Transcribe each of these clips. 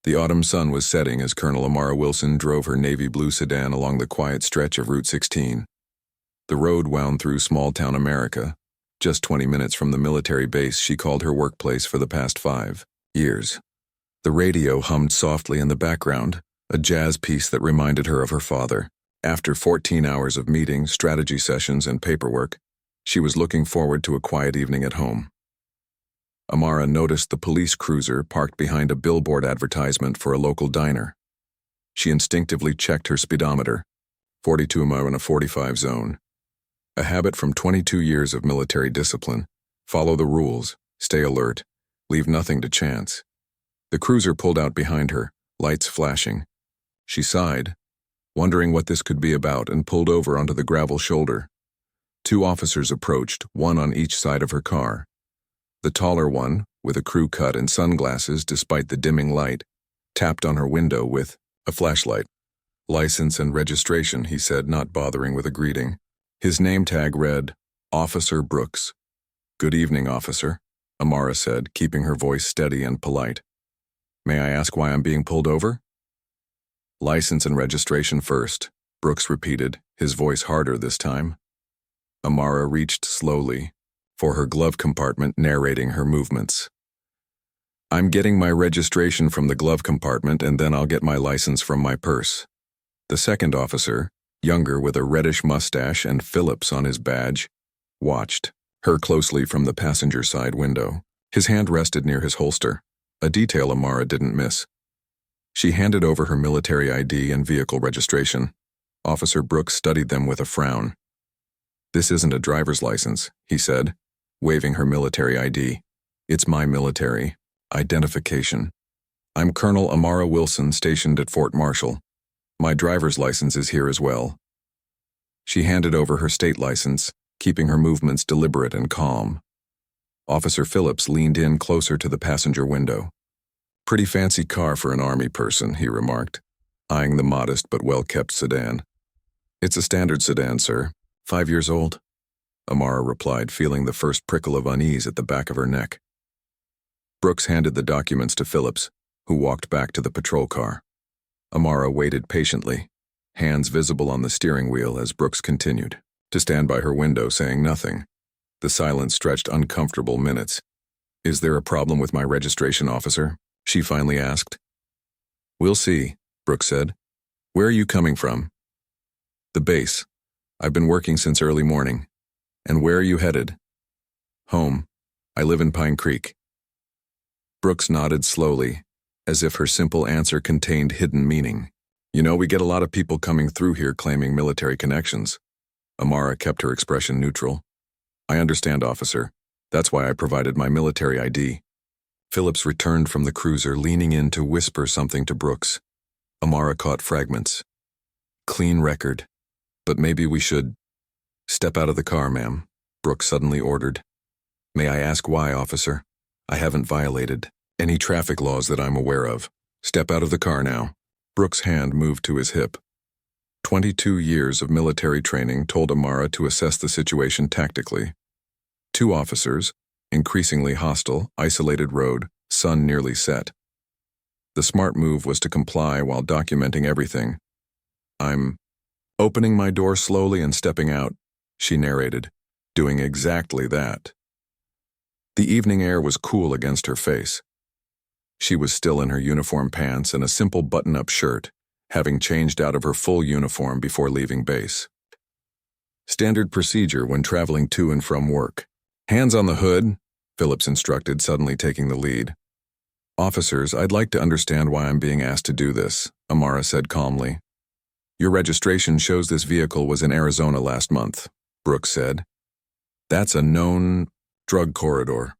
The autumn sun was setting as Colonel Amara Wilson drove her navy blue sedan along the quiet stretch of Route 16. The road wound through small-town America, just 20 minutes from the military base she called her workplace for the past 5 years. The radio hummed softly in the background, a jazz piece that reminded her of her father. After 14 hours of meetings, strategy sessions, and paperwork, she was looking forward to a quiet evening at home. Amara noticed the police cruiser parked behind a billboard advertisement for a local diner. She instinctively checked her speedometer, 42 miles in a 45 zone. A habit from 22 years of military discipline. Follow the rules, stay alert, leave nothing to chance. The cruiser pulled out behind her, lights flashing. She sighed, wondering what this could be about, and pulled over onto the gravel shoulder. 2 officers approached, one on each side of her car. The taller one, with a crew cut and sunglasses despite the dimming light, tapped on her window with a flashlight. "License and registration," he said, not bothering with a greeting. His name tag read, Officer Brooks. "Good evening, officer," Amara said, keeping her voice steady and polite. "May I ask why I'm being pulled over?" "License and registration first," Brooks repeated, his voice harder this time. Amara reached slowly for her glove compartment, narrating her movements. "I'm getting my registration from the glove compartment, and then I'll get my license from my purse." The second officer, younger with a reddish mustache and Phillips on his badge, watched her closely from the passenger side window. His hand rested near his holster, a detail Amara didn't miss. She handed over her military ID and vehicle registration. Officer Brooks studied them with a frown. "This isn't a driver's license," he said, waving her military ID. "It's my military identification. I'm Colonel Amara Wilson, stationed at Fort Marshall. My driver's license is here as well." She handed over her state license, keeping her movements deliberate and calm. Officer Phillips leaned in closer to the passenger window. "Pretty fancy car for an Army person," he remarked, eyeing the modest but well-kept sedan. "It's a standard sedan, sir. 5 years old," Amara replied, feeling the first prickle of unease at the back of her neck. Brooks handed the documents to Phillips, who walked back to the patrol car. Amara waited patiently, hands visible on the steering wheel as Brooks continued to stand by her window, saying nothing. The silence stretched uncomfortable minutes. "Is there a problem with my registration, officer?" she finally asked. "We'll see," Brooks said. "Where are you coming from?" "The base. I've been working since early morning." "And where are you headed?" "Home. I live in Pine Creek." Brooks nodded slowly, as if her simple answer contained hidden meaning. "You know, we get a lot of people coming through here claiming military connections." Amara kept her expression neutral. "I understand, officer. That's why I provided my military ID." Phillips returned from the cruiser, leaning in to whisper something to Brooks. Amara caught fragments. "Clean record. But maybe we should—" "Step out of the car, ma'am," Brooks suddenly ordered. "May I ask why, officer? I haven't violated any traffic laws that I'm aware of. Step out of the car now." Brooks' hand moved to his hip. 22 years of military training told Amara to assess the situation tactically. 2 officers, increasingly hostile, isolated road, sun nearly set. The smart move was to comply while documenting everything. "I'm opening my door slowly and stepping out," she narrated, doing exactly that. The evening air was cool against her face. She was still in her uniform pants and a simple button-up shirt, having changed out of her full uniform before leaving base. Standard procedure when traveling to and from work. "Hands on the hood," Phillips instructed, suddenly taking the lead. "Officers, I'd like to understand why I'm being asked to do this," Amara said calmly. "Your registration shows this vehicle was in Arizona last month," Brooks said. "That's a known drug corridor.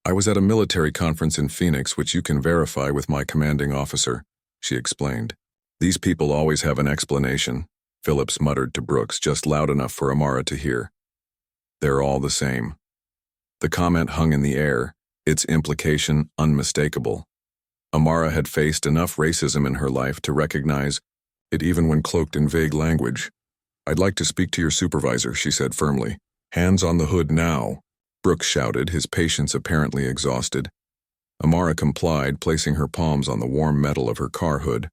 I was at a military conference in Phoenix, which you can verify with my commanding officer," she explained. "These people always have an explanation," Phillips muttered to Brooks, just loud enough for Amara to hear. "They're all the same." The comment hung in the air, its implication unmistakable. Amara had faced enough racism in her life to recognize it even when cloaked in vague language. "I'd like to speak to your supervisor," she said firmly. "Hands on the hood now," Brooks shouted, his patience apparently exhausted. Amara complied, placing her palms on the warm metal of her car hood.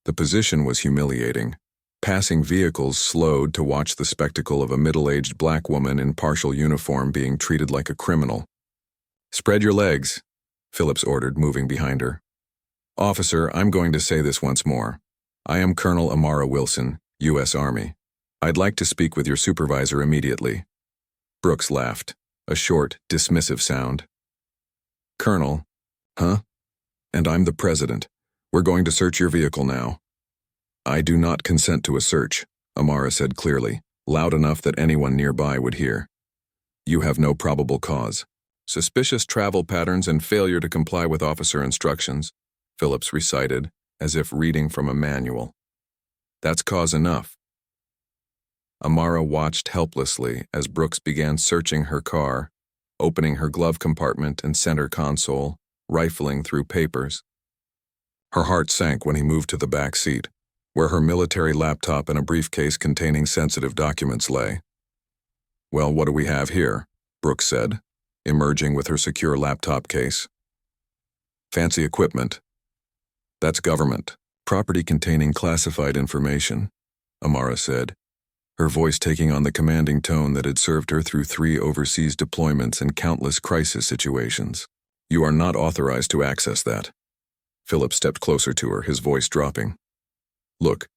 The position was humiliating. Passing vehicles slowed to watch the spectacle of a middle-aged black woman in partial uniform being treated like a criminal. "Spread your legs," Phillips ordered, moving behind her. "Officer, I'm going to say this once more. I am Colonel Amara Wilson, U.S. Army. I'd like to speak with your supervisor immediately." Brooks laughed, a short, dismissive sound. "Colonel? Huh? And I'm the president. We're going to search your vehicle now." "I do not consent to a search," Amara said clearly, loud enough that anyone nearby would hear. "You have no probable cause. Suspicious travel patterns and failure to comply with officer instructions," Phillips recited, as if reading from a manual. "That's cause enough." Amara watched helplessly as Brooks began searching her car, opening her glove compartment and center console, rifling through papers. Her heart sank when he moved to the back seat, where her military laptop and a briefcase containing sensitive documents lay. "Well, what do we have here?" Brooks said, emerging with her secure laptop case. "Fancy equipment. That's government. Property containing classified information," Amara said, her voice taking on the commanding tone that had served her through 3 overseas deployments and countless crisis situations. "You are not authorized to access that." Philip stepped closer to her, his voice dropping. "Look,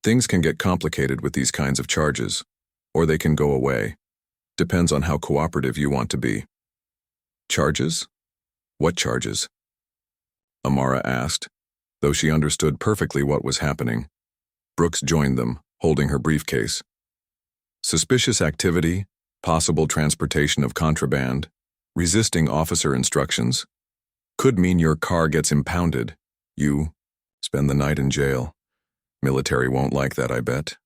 things can get complicated with these kinds of charges, or they can go away. Depends on how cooperative you want to be." "Charges? What charges?" Amara asked, though she understood perfectly what was happening. Brooks joined them, holding her briefcase. "Suspicious activity, possible transportation of contraband, resisting officer instructions. Could mean your car gets impounded. You spend the night in jail. Military won't like that, I bet."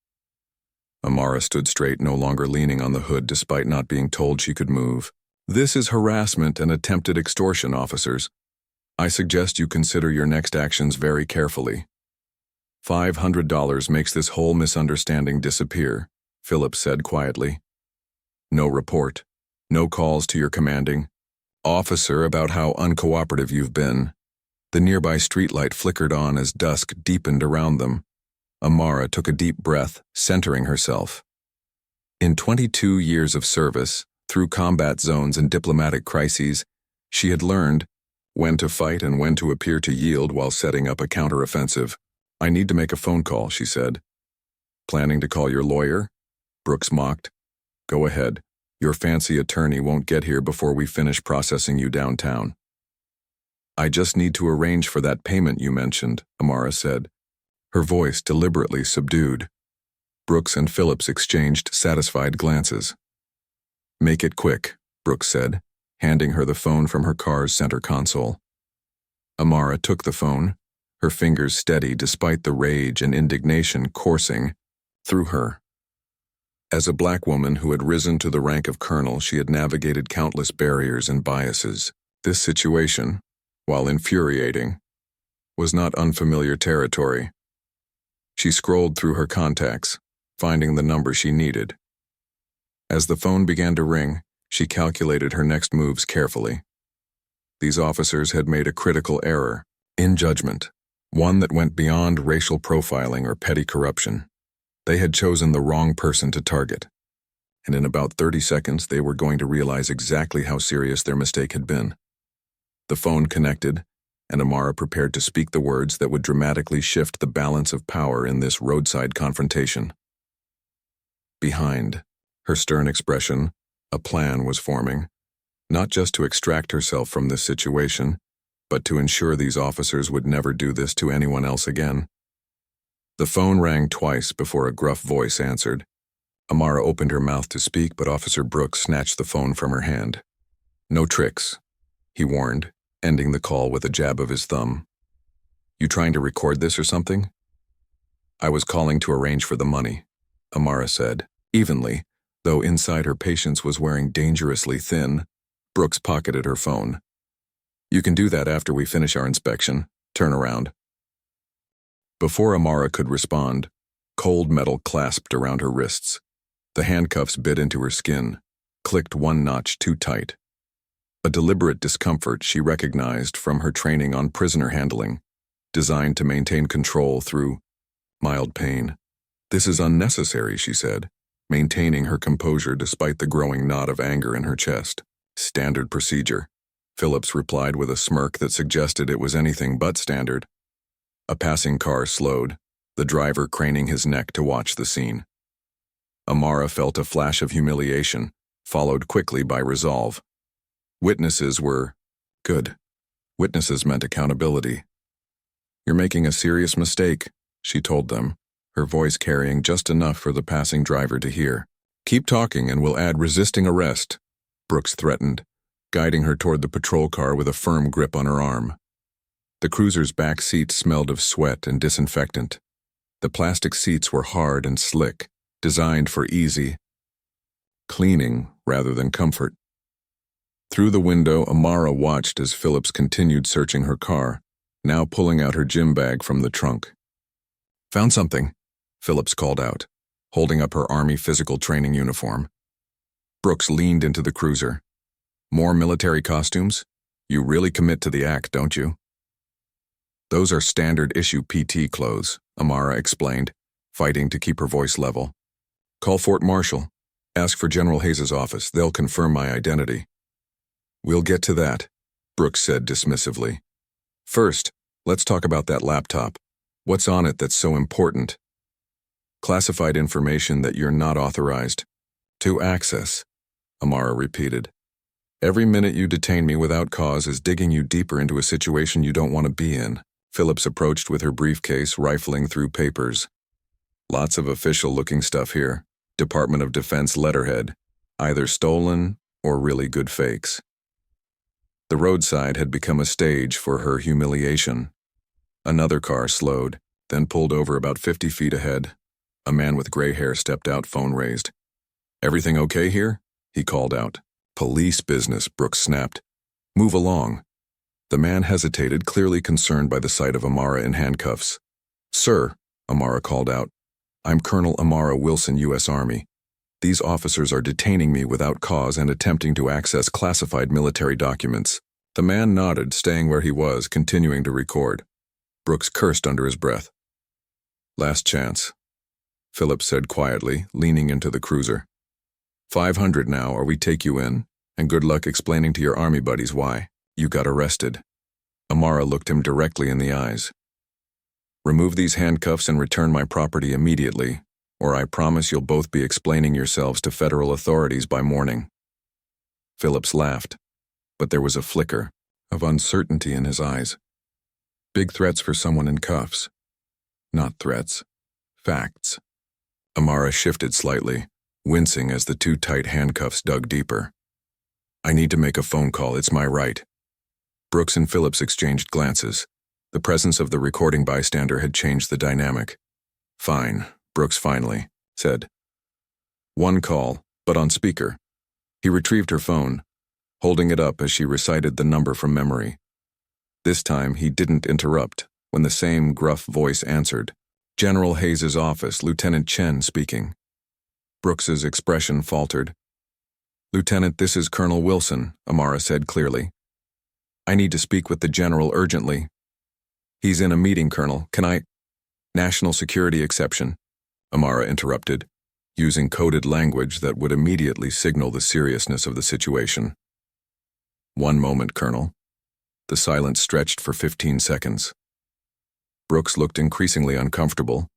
Amara stood straight, no longer leaning on the hood despite not being told she could move. "This is harassment and attempted extortion, officers. I suggest you consider your next actions very carefully. $500 makes this whole misunderstanding disappear," Phillips said quietly. "No report, no calls to your commanding officer about how uncooperative you've been." The nearby streetlight flickered on as dusk deepened around them. Amara took a deep breath, centering herself. In 22 years of service, through combat zones and diplomatic crises, she had learned when to fight and when to appear to yield while setting up a counteroffensive. "I need to make a phone call," she said. "Planning to call your lawyer?" Brooks mocked. "Go ahead. Your fancy attorney won't get here before we finish processing you downtown." "I just need to arrange for that payment you mentioned," Amara said, her voice deliberately subdued. Brooks and Phillips exchanged satisfied glances. "Make it quick," Brooks said, handing her the phone from her car's center console. Amara took the phone, her fingers steady despite the rage and indignation coursing through her. As a black woman who had risen to the rank of colonel, she had navigated countless barriers and biases. This situation, while infuriating, was not unfamiliar territory. She scrolled through her contacts, finding the number she needed. As the phone began to ring, she calculated her next moves carefully. These officers had made a critical error in judgment, one that went beyond racial profiling or petty corruption. They had chosen the wrong person to target, and in about 30 seconds they were going to realize exactly how serious their mistake had been. The phone connected, and Amara prepared to speak the words that would dramatically shift the balance of power in this roadside confrontation. Behind her stern expression, a plan was forming, not just to extract herself from this situation, but to ensure these officers would never do this to anyone else again. The phone rang twice before a gruff voice answered. Amara opened her mouth to speak, but Officer Brooks snatched the phone from her hand. "No tricks," he warned, ending the call with a jab of his thumb. "You trying to record this or something?" "I was calling to arrange for the money," Amara said, evenly, though inside her patience was wearing dangerously thin. Brooks pocketed her phone. "You can do that after we finish our inspection. Turn around." Before Amara could respond, cold metal clasped around her wrists. The handcuffs bit into her skin, clicked one notch too tight. a deliberate discomfort she recognized from her training on prisoner handling, designed to maintain control through mild pain. "This is unnecessary," she said, maintaining her composure despite the growing knot of anger in her chest. "Standard procedure," Phillips replied with a smirk that suggested it was anything but standard. A passing car slowed, the driver craning his neck to watch the scene. Amara felt a flash of humiliation, followed quickly by resolve. Witnesses were good. Witnesses meant accountability. "You're making a serious mistake," she told them, her voice carrying just enough for the passing driver to hear. "Keep talking and we'll add resisting arrest," Brooks threatened, guiding her toward the patrol car with a firm grip on her arm. The cruiser's back seat smelled of sweat and disinfectant. The plastic seats were hard and slick, designed for easy cleaning rather than comfort. Through the window, Amara watched as Phillips continued searching her car, now pulling out her gym bag from the trunk. "Found something," Phillips called out, holding up her Army physical training uniform. Brooks leaned into the cruiser. "More military costumes? You really commit to the act, don't you?" "Those are standard issue PT clothes," Amara explained, fighting to keep her voice level. "Call Fort Marshal. Ask for General Hayes's office. They'll confirm my identity." "We'll get to that," Brooks said dismissively. "First, let's talk about that laptop. What's on it that's so important?" "Classified information that you're not authorized to access," Amara repeated. "Every minute you detain me without cause is digging you deeper into a situation you don't want to be in." Phillips approached with her briefcase, rifling through papers. "Lots of official-looking stuff here. Department of Defense letterhead, either stolen or really good fakes." The roadside had become a stage for her humiliation. Another car slowed, then pulled over about 50 feet ahead. A man with gray hair stepped out, phone raised. "Everything okay here?" he called out. "Police business," Brooks snapped. "Move along." The man hesitated, clearly concerned by the sight of Amara in handcuffs. "Sir," Amara called out, "I'm Colonel Amara Wilson, U.S. Army. These officers are detaining me without cause and attempting to access classified military documents." The man nodded, staying where he was, continuing to record. Brooks cursed under his breath. "Last chance," Phillips said quietly, leaning into the cruiser. 500 now, or we take you in, and good luck explaining to your Army buddies why you got arrested." Amara looked him directly in the eyes. "Remove these handcuffs and return my property immediately, or I promise you'll both be explaining yourselves to federal authorities by morning." Phillips laughed, but there was a flicker of uncertainty in his eyes. Big threats for someone in cuffs. Not threats. Facts. Amara shifted slightly, wincing as the two tight handcuffs dug deeper. "I need to make a phone call, it's my right." Brooks and Phillips exchanged glances. The presence of the recording bystander had changed the dynamic. "Fine," Brooks finally said. "One call, but on speaker." He retrieved her phone, holding it up as she recited the number from memory. This time he didn't interrupt when the same gruff voice answered. "General Hayes's office, Lieutenant Chen speaking." Brooks's expression faltered. "Lieutenant, this is Colonel Wilson," Amara said clearly. "I need to speak with the general urgently." "He's in a meeting, Colonel. Can I—" "National security exception," Amara interrupted, using coded language that would immediately signal the seriousness of the situation. "One moment, Colonel." The silence stretched for 15 seconds. Brooks looked increasingly uncomfortable,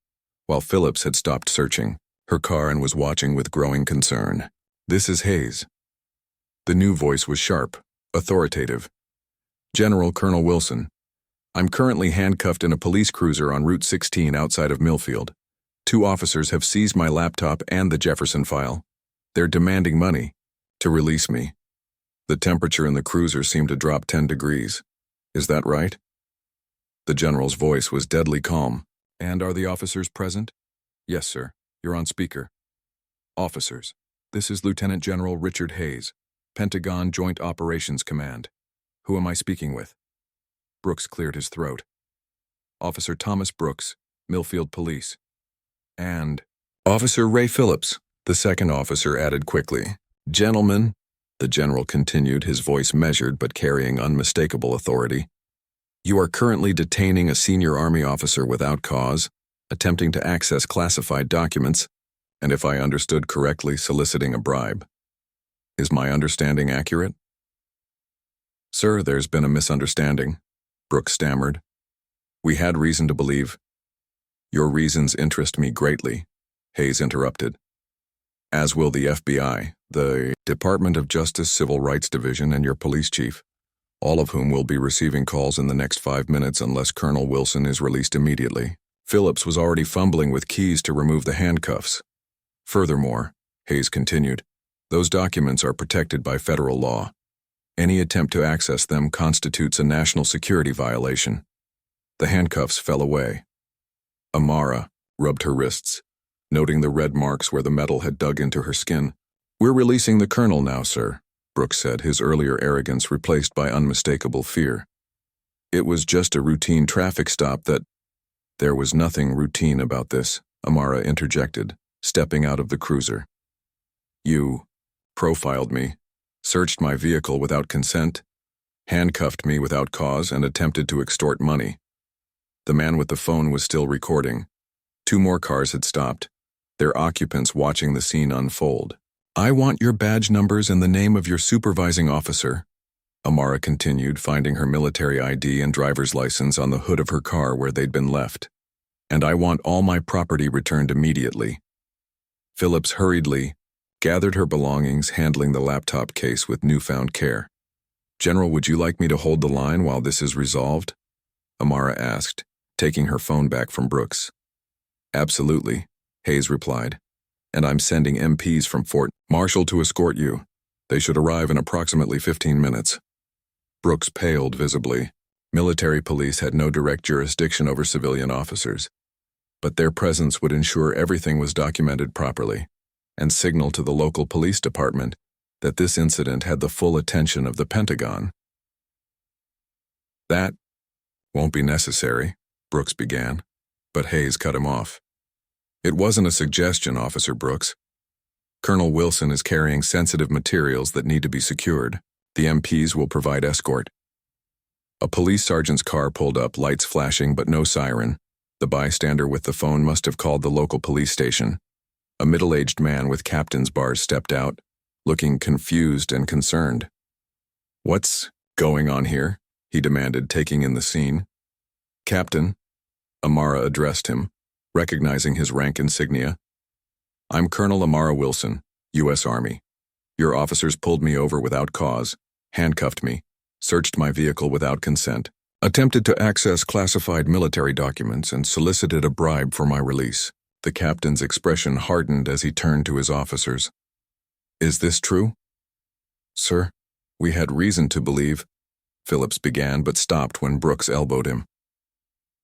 while Phillips had stopped searching her car and was watching with growing concern. "This is Hayes." The new voice was sharp, authoritative. "General Colonel Wilson, I'm currently handcuffed in a police cruiser on Route 16 outside of Millfield. 2 officers have seized my laptop and the Jefferson file. They're demanding money to release me." The temperature in the cruiser seemed to drop 10 degrees. "Is that right?" The general's voice was deadly calm. "And are the officers present?" "Yes, sir. You're on speaker." "Officers, this is Lieutenant General Richard Hayes, Pentagon Joint Operations Command. Who am I speaking with?" Brooks cleared his throat. "Officer Thomas Brooks, Millfield Police." "And—" "Officer Ray Phillips," the second officer added quickly. "Gentlemen, The general continued, his voice measured but carrying unmistakable authority. You are currently detaining a senior Army officer without cause, attempting to access classified documents, and if I understood correctly, soliciting a bribe. Is my understanding accurate? Sir, there's been a misunderstanding, Brooks stammered. We had reason to believe. Your reasons interest me greatly, Hayes interrupted. As will the FBI, the Department of Justice Civil Rights Division, and your police chief, all of whom will be receiving calls in the next 5 minutes unless Colonel Wilson is released immediately. Phillips was already fumbling with keys to remove the handcuffs. Furthermore, Hayes continued, those documents are protected by federal law. Any attempt to access them constitutes a national security violation. The handcuffs fell away. Amara rubbed her wrists, noting the red marks where the metal had dug into her skin. We're releasing the colonel now, sir, Brooks said, his earlier arrogance replaced by unmistakable fear. It was just a routine traffic stop that... There was nothing routine about this, Amara interjected, stepping out of the cruiser. You profiled me, searched my vehicle without consent, handcuffed me without cause, and attempted to extort money. The man with the phone was still recording. 2 more cars had stopped, their occupants watching the scene unfold. I want your badge numbers and the name of your supervising officer, Amara continued, finding her military ID and driver's license on the hood of her car where they'd been left. And I want all my property returned immediately. Phillips hurriedly gathered her belongings, handling the laptop case with newfound care. General, would you like me to hold the line while this is resolved? Amara asked, taking her phone back from Brooks. Absolutely, Hayes replied. And I'm sending MPs from Fort Marshall to escort you. They should arrive in approximately 15 minutes. Brooks paled visibly. Military police had no direct jurisdiction over civilian officers, but their presence would ensure everything was documented properly and signal to the local police department that this incident had the full attention of the Pentagon. That won't be necessary, Brooks began, but Hayes cut him off. It wasn't a suggestion, Officer Brooks. Colonel Wilson is carrying sensitive materials that need to be secured. The MPs will provide escort. A police sergeant's car pulled up, lights flashing but no siren. The bystander with the phone must have called the local police station. A middle-aged man with captain's bars stepped out, looking confused and concerned. What's going on here? He demanded, taking in the scene. Captain, Amara addressed him, recognizing his rank insignia. I'm Colonel Amara Wilson, U.S. Army. Your officers pulled me over without cause, handcuffed me, searched my vehicle without consent, attempted to access classified military documents, and solicited a bribe for my release. The captain's expression hardened as he turned to his officers. Is this true? Sir, we had reason to believe, Phillips began but stopped when Brooks elbowed him.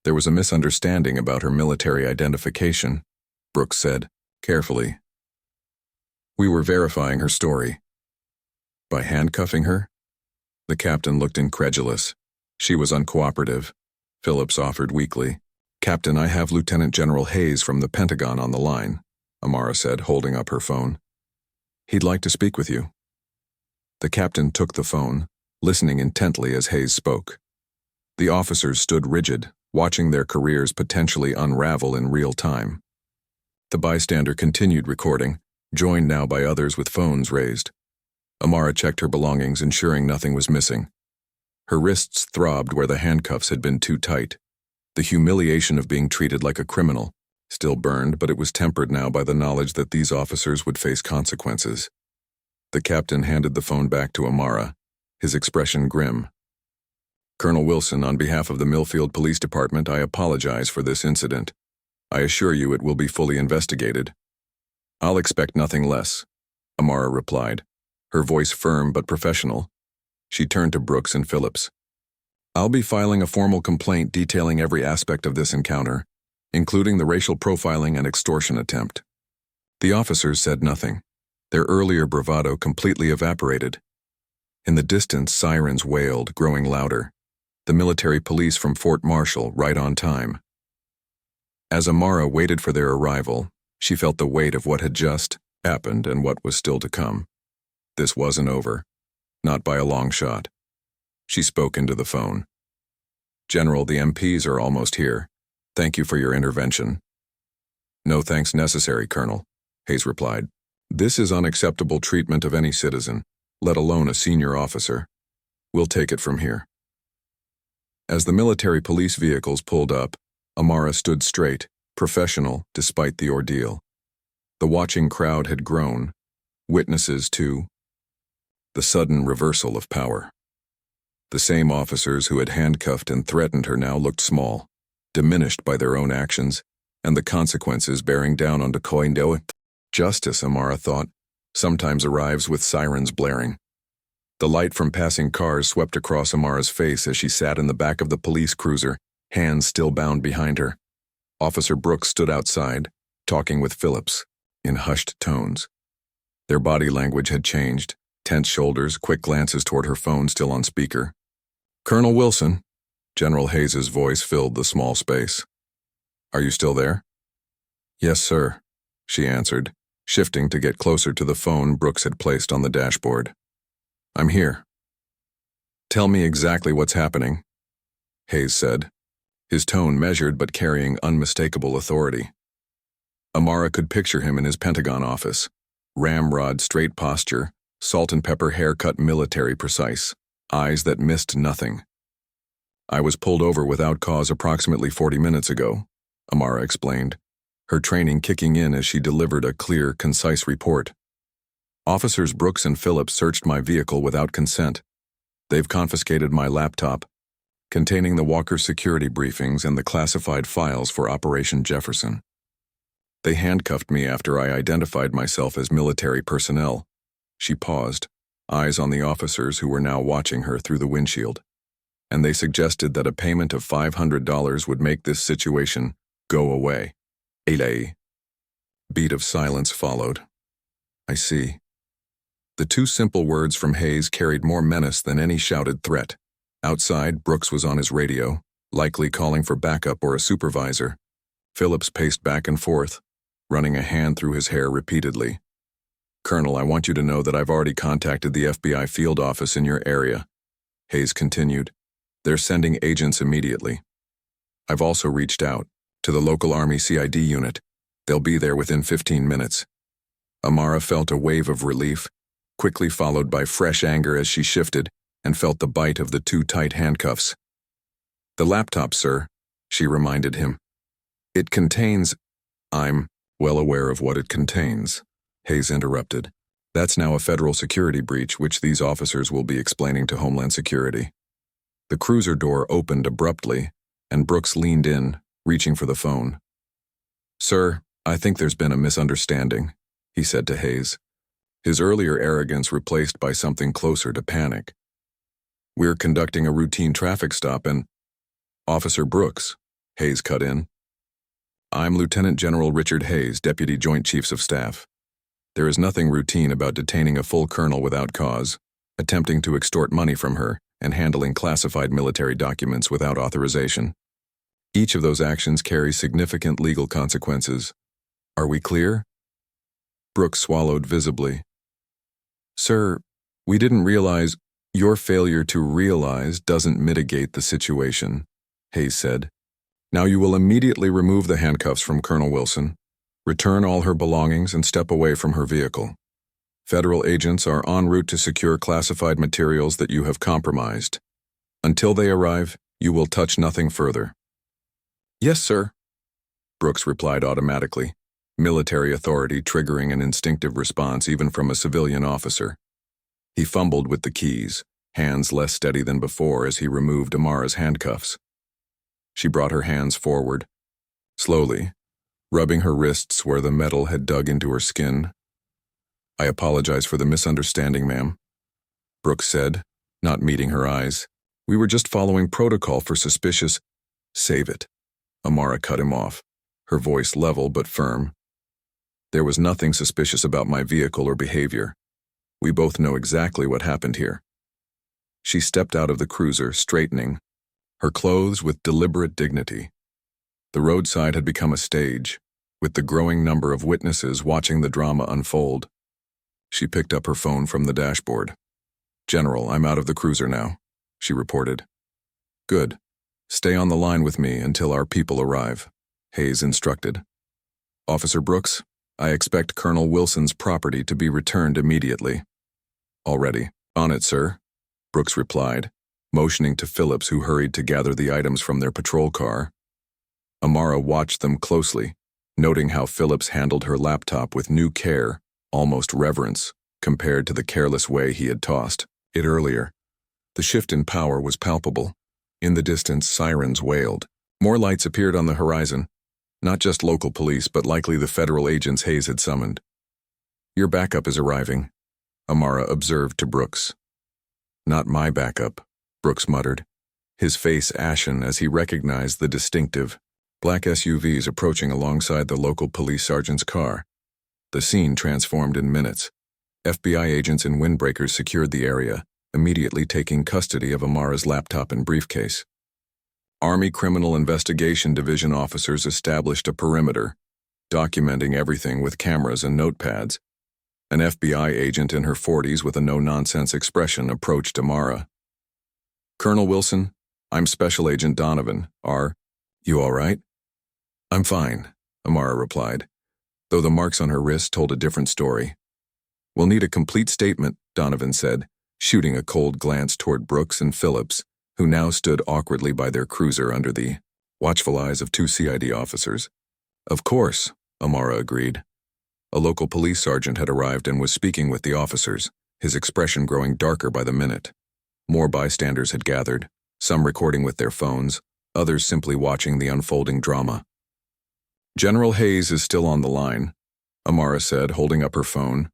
There was a misunderstanding about her military identification, Brooks said, carefully. We were verifying her story. By handcuffing her? The captain looked incredulous. She was uncooperative. Phillips offered weakly. Captain, I have Lieutenant General Hayes from the Pentagon on the line, Amara said, holding up her phone. He'd like to speak with you. The captain took the phone, listening intently as Hayes spoke. The officers stood rigid, watching their careers potentially unravel in real time. The bystander continued recording, joined now by others with phones raised. Amara checked her belongings, ensuring nothing was missing. Her wrists throbbed where the handcuffs had been too tight. The humiliation of being treated like a criminal still burned, but it was tempered now by the knowledge that these officers would face consequences. The captain handed the phone back to Amara, his expression grim. Colonel Wilson, on behalf of the Millfield Police Department, I apologize for this incident. I assure you it will be fully investigated. I'll expect nothing less, Amara replied, her voice firm but professional. She turned to Brooks and Phillips. I'll be filing a formal complaint detailing every aspect of this encounter, including the racial profiling and extortion attempt. The officers said nothing. Their earlier bravado completely evaporated. In the distance, sirens wailed, growing louder. The military police from Fort Marshall, right on time. As Amara waited for their arrival, she felt the weight of what had just happened and what was still to come. This wasn't over. Not by a long shot. She spoke into the phone. "General, the MPs are almost here. Thank you for your intervention." "No thanks necessary, Colonel," Hayes replied. "This is unacceptable treatment of any citizen, let alone a senior officer. We'll take it from here." As the military police vehicles pulled up, Amara stood straight, professional despite the ordeal. The watching crowd had grown, witnesses to the sudden reversal of power. The same officers who had handcuffed and threatened her now looked small, diminished by their own actions, and the consequences bearing down on Decoindo. Justice, Amara thought, sometimes arrives with sirens blaring. The light from passing cars swept across Amara's face as she sat in the back of the police cruiser, hands still bound behind her. Officer Brooks stood outside, talking with Phillips, in hushed tones. Their body language had changed, tense shoulders, quick glances toward her phone still on speaker. "Colonel Wilson," General Hayes's voice filled the small space. "Are you still there?" "Yes, sir," she answered, shifting to get closer to the phone Brooks had placed on the dashboard. "I'm here." "Tell me exactly what's happening," Hayes said, his tone measured but carrying unmistakable authority. Amara could picture him in his Pentagon office, ramrod straight posture, salt and pepper haircut, military precise, eyes that missed nothing. "I was pulled over without cause approximately 40 minutes ago," Amara explained, her training kicking in as she delivered a clear, concise report. "Officers Brooks and Phillips searched my vehicle without consent. They've confiscated my laptop, containing the Walker security briefings and the classified files for Operation Jefferson. They handcuffed me after I identified myself as military personnel." She paused, eyes on the officers who were now watching her through the windshield. "And they suggested that a payment of $500 would make this situation go away." A beat of silence followed. "I see." The two simple words from Hayes carried more menace than any shouted threat. Outside, Brooks was on his radio, likely calling for backup or a supervisor. Phillips paced back and forth, running a hand through his hair repeatedly. "Colonel, I want you to know that I've already contacted the FBI field office in your area," Hayes continued. "They're sending agents immediately. I've also reached out to the local Army CID unit. They'll be there within 15 minutes. Amara felt a wave of relief, quickly followed by fresh anger as she shifted and felt the bite of the too tight handcuffs. "The laptop, sir," she reminded him. "It contains—" "I'm well aware of what it contains," Hayes interrupted. "That's now a federal security breach which these officers will be explaining to Homeland Security." The cruiser door opened abruptly, and Brooks leaned in, reaching for the phone. "Sir, I think there's been a misunderstanding," he said to Hayes, his earlier arrogance replaced by something closer to panic. "We're conducting a routine traffic stop and—" "Officer Brooks," Hayes cut in. "I'm Lieutenant General Richard Hayes, Deputy Joint Chiefs of Staff. There is nothing routine about detaining a full colonel without cause, attempting to extort money from her, and handling classified military documents without authorization. Each of those actions carries significant legal consequences. Are we clear?" Brooks swallowed visibly. "Sir, we didn't realize—" "Your failure to realize doesn't mitigate the situation," Hayes said. "Now you will immediately remove the handcuffs from Colonel Wilson, return all her belongings, and step away from her vehicle. Federal agents are en route to secure classified materials that you have compromised. Until they arrive, you will touch nothing further." "Yes, sir," Brooks replied automatically, military authority triggering an instinctive response even from a civilian officer. He fumbled with the keys, hands less steady than before as he removed Amara's handcuffs. She brought her hands forward, slowly, rubbing her wrists where the metal had dug into her skin. "I apologize for the misunderstanding, ma'am," Brooks said, not meeting her eyes. "We were just following protocol for suspicious—" "Save it," Amara cut him off, her voice level but firm. "There was nothing suspicious about my vehicle or behavior. We both know exactly what happened here." She stepped out of the cruiser, straightening, her clothes with deliberate dignity. The roadside had become a stage, with the growing number of witnesses watching the drama unfold. She picked up her phone from the dashboard. "General, I'm out of the cruiser now," she reported. "Good. Stay on the line with me until our people arrive," Hayes instructed. "Officer Brooks, I expect Colonel Wilson's property to be returned immediately." "Already. On it, sir," Brooks replied, motioning to Phillips, who hurried to gather the items from their patrol car. Amara watched them closely, noting how Phillips handled her laptop with new care, almost reverence, compared to the careless way he had tossed it earlier. The shift in power was palpable. In the distance, sirens wailed. More lights appeared on the horizon, not just local police, but likely the federal agents Hayes had summoned. "Your backup is arriving," Amara observed to Brooks. "Not my backup," Brooks muttered, his face ashen as he recognized the distinctive black SUVs approaching alongside the local police sergeant's car. The scene transformed in minutes. FBI agents in windbreakers secured the area, immediately taking custody of Amara's laptop and briefcase. Army Criminal Investigation Division officers established a perimeter, documenting everything with cameras and notepads. An FBI agent in her 40s with a no-nonsense expression approached Amara. "Colonel Wilson, I'm Special Agent Donovan. Are you all right?" "I'm fine," Amara replied, though the marks on her wrist told a different story. "We'll need a complete statement," Donovan said, shooting a cold glance toward Brooks and Phillips, who now stood awkwardly by their cruiser under the watchful eyes of two CID officers. "Of course," Amara agreed. A local police sergeant had arrived and was speaking with the officers, his expression growing darker by the minute. More bystanders had gathered, some recording with their phones, others simply watching the unfolding drama. "General Hayes is still on the line," Amara said, holding up her phone.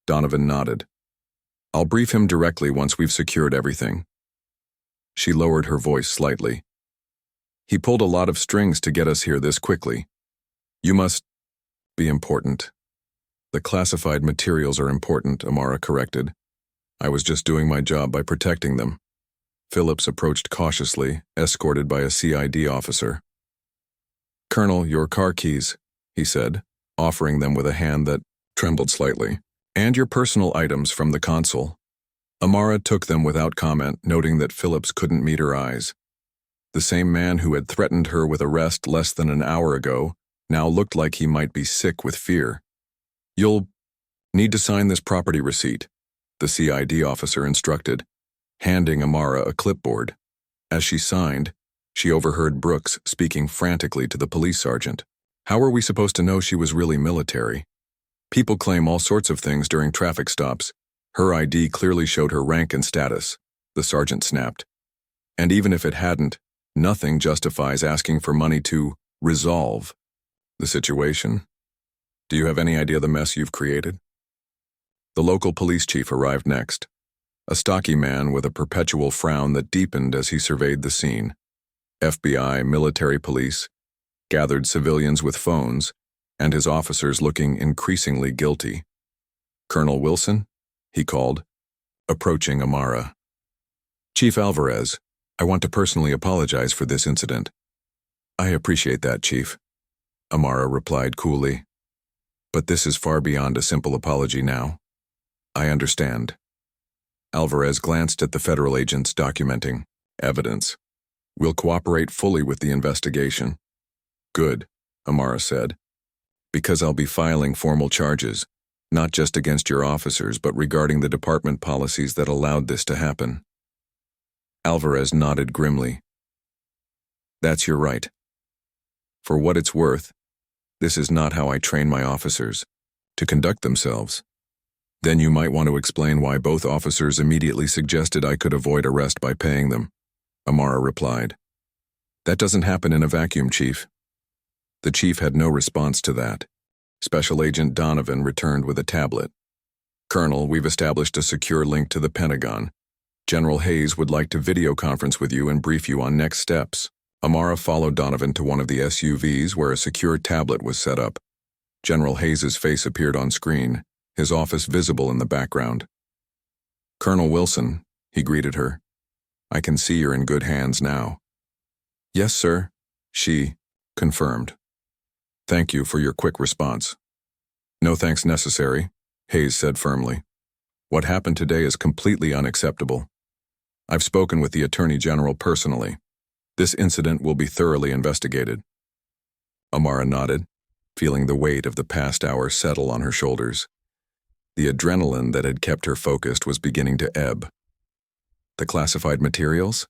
Donovan nodded. "I'll brief him directly once we've secured everything." She lowered her voice slightly. "He pulled a lot of strings to get us here this quickly. You must be important." "The classified materials are important," Amara corrected. "I was just doing my job by protecting them." Phillips approached cautiously, escorted by a CID officer. "Colonel, your car keys," he said, offering them with a hand that trembled slightly, "and your personal items from the console." Amara took them without comment, noting that Phillips couldn't meet her eyes. The same man who had threatened her with arrest less than an hour ago now looked like he might be sick with fear. "You'll need to sign this property receipt," the CID officer instructed, handing Amara a clipboard. As she signed, she overheard Brooks speaking frantically to the police sergeant. "How are we supposed to know she was really military? People claim all sorts of things during traffic stops. Her ID clearly showed her rank and status," the sergeant snapped. "And even if it hadn't, nothing justifies asking for money to resolve the situation. Do you have any idea the mess you've created?" The local police chief arrived next, a stocky man with a perpetual frown that deepened as he surveyed the scene. FBI, military police, gathered civilians with phones, and his officers looking increasingly guilty. "Colonel Wilson?" he called, approaching Amara. "Chief Alvarez, I want to personally apologize for this incident." "I appreciate that, Chief," Amara replied coolly. "But this is far beyond a simple apology now." "I understand." Alvarez glanced at the federal agents documenting evidence. "We'll cooperate fully with the investigation." "Good," Amara said, "because I'll be filing formal charges, not just against your officers, but regarding the department policies that allowed this to happen." Alvarez nodded grimly. "That's your right. For what it's worth, this is not how I train my officers to conduct themselves." "Then you might want to explain why both officers immediately suggested I could avoid arrest by paying them," Amara replied. "That doesn't happen in a vacuum, Chief." The chief had no response to that. Special Agent Donovan returned with a tablet. "Colonel, we've established a secure link to the Pentagon. General Hayes would like to video conference with you and brief you on next steps." Amara followed Donovan to one of the SUVs where a secure tablet was set up. General Hayes's face appeared on screen, his office visible in the background. "Colonel Wilson," he greeted her. "I can see you're in good hands now." "Yes, sir," she confirmed. "Thank you for your quick response." "No thanks necessary," Hayes said firmly. What happened today is completely unacceptable. I've spoken with the Attorney General personally. This incident will be thoroughly investigated. Amara nodded, feeling the weight of the past hour settle on her shoulders. The adrenaline that had kept her focused was beginning to ebb. The classified materials?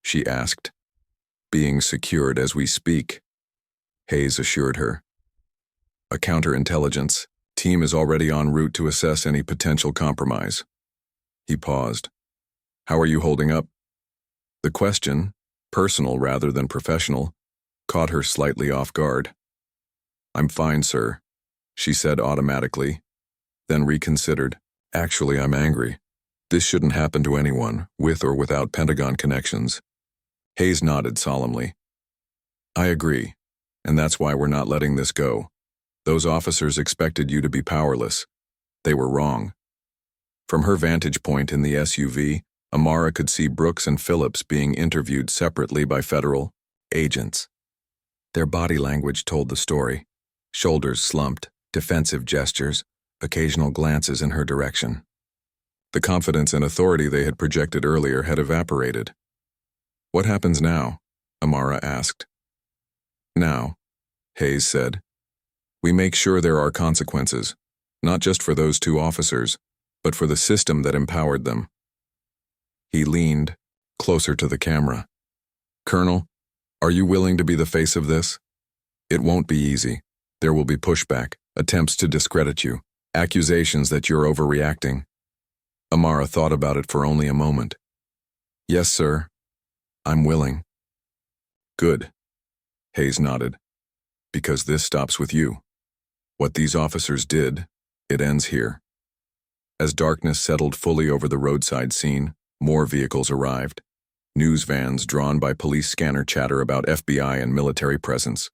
She asked. Being secured as we speak, Hayes assured her. A counterintelligence team is already en route to assess any potential compromise. He paused. How are you holding up? The question, personal rather than professional, caught her slightly off guard. I'm fine, sir, she said automatically, then reconsidered. Actually, I'm angry. This shouldn't happen to anyone, with or without Pentagon connections. Hayes nodded solemnly. I agree, and that's why we're not letting this go. Those officers expected you to be powerless. They were wrong. From her vantage point in the SUV, Amara could see Brooks and Phillips being interviewed separately by federal agents. Their body language told the story. Shoulders slumped, defensive gestures, occasional glances in her direction. The confidence and authority they had projected earlier had evaporated. What happens now? Amara asked. Now, Hayes said, we make sure there are consequences, not just for those two officers, but for the system that empowered them. He leaned closer to the camera. Colonel, are you willing to be the face of this? It won't be easy. There will be pushback, attempts to discredit you, accusations that you're overreacting. Amara thought about it for only a moment. Yes, sir. I'm willing. Good. Hayes nodded. Because this stops with you. What these officers did, it ends here. As darkness settled fully over the roadside scene, more vehicles arrived. News vans drawn by police scanner chatter about FBI and military presence.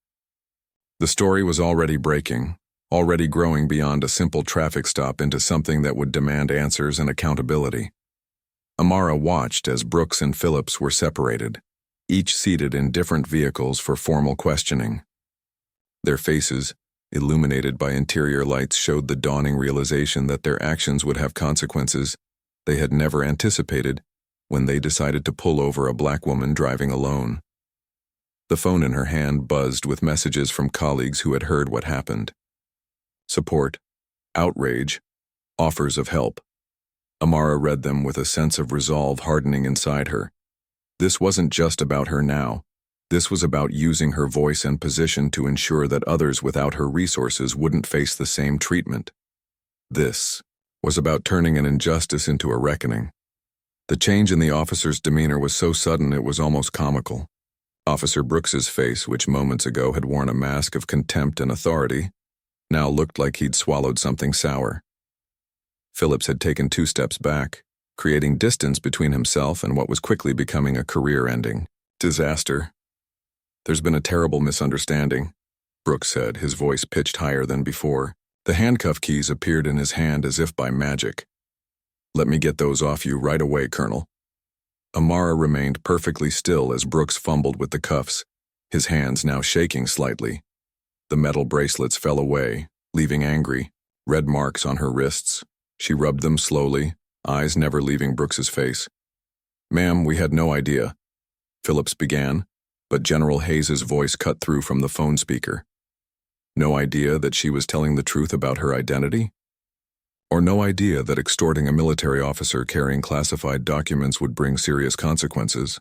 The story was already breaking, already growing beyond a simple traffic stop into something that would demand answers and accountability. Amara watched as Brooks and Phillips were separated, each seated in different vehicles for formal questioning. Their faces, illuminated by interior lights, showed the dawning realization that their actions would have consequences they had never anticipated when they decided to pull over a black woman driving alone. The phone in her hand buzzed with messages from colleagues who had heard what happened. Support, outrage, offers of help. Amara read them with a sense of resolve hardening inside her. This wasn't just about her now. This was about using her voice and position to ensure that others without her resources wouldn't face the same treatment. This was about turning an injustice into a reckoning. The change in the officer's demeanor was so sudden it was almost comical. Officer Brooks's face, which moments ago had worn a mask of contempt and authority, now looked like he'd swallowed something sour. Phillips had taken 2 steps back, creating distance between himself and what was quickly becoming a career-ending disaster. There's been a terrible misunderstanding, Brooks said, his voice pitched higher than before. The handcuff keys appeared in his hand as if by magic. Let me get those off you right away, Colonel. Amara remained perfectly still as Brooks fumbled with the cuffs, his hands now shaking slightly. The metal bracelets fell away, leaving angry, red marks on her wrists. She rubbed them slowly, eyes never leaving Brooks's face. Ma'am, we had no idea, Phillips began, but General Hayes's voice cut through from the phone speaker. No idea that she was telling the truth about her identity? Or no idea that extorting a military officer carrying classified documents would bring serious consequences?